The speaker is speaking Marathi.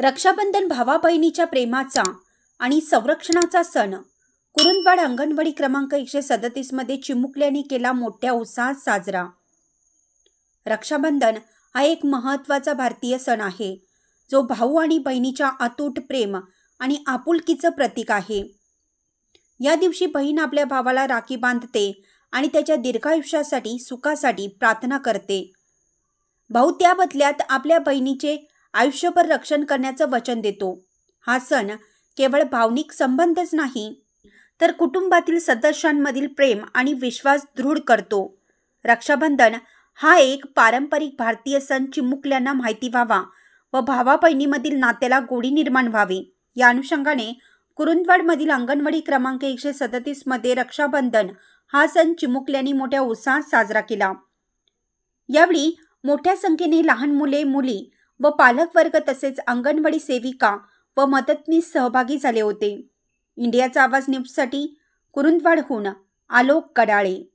रक्षाबंधन भावा बहिणीच्या प्रेमाचा आणि संरक्षणाचा सण कुरुंदवाड अंगणवाडी क्रमांक 137 मध्ये चिमुकल्याने केला मोठ्या उत्साहात साजरा। रक्षाबंधन हा एक महत्त्वाचा भारतीय सण आहे जो भाऊ आणि बहिणीच्या अतूट प्रेम आणि आपुलकीचं प्रतीक आहे। या दिवशी बहीण आपल्या भावाला राखी बांधते आणि त्याच्या दीर्घायुष्यासाठी सुखासाठी प्रार्थना करते। भाऊ त्या बदल्यात आपल्या बहिणीचे आयुष्यभर रक्षण करण्याचं वचन देतो। हा सण केवळ भावनिक संबंधच नाही तर कुटुंबातील सदस्यांमधील प्रेम आणि विश्वास दृढ करतो। रक्षाबंधन हा एक पारंपरिक भारतीय सण चिमुकल्यांना माहिती व्हावा व भावा बहिणीमधील नात्याला गोडी निर्माण व्हावी या अनुषंगाने कुरुंदवाडमधील अंगणवाडी क्रमांक 137 मध्ये रक्षाबंधन हा सण चिमुकल्यांनी मोठ्या उत्साहात साजरा केला। यावेळी मोठ्या संख्येने लहान मुले मुली व पालक वर्ग तसेच अंगणवाडी सेविका व मदतनीस सहभागी झाले होते। इंडियाचा आवाज न्यूजसाठी कुरुंदवाडहून आलोक कडाळे।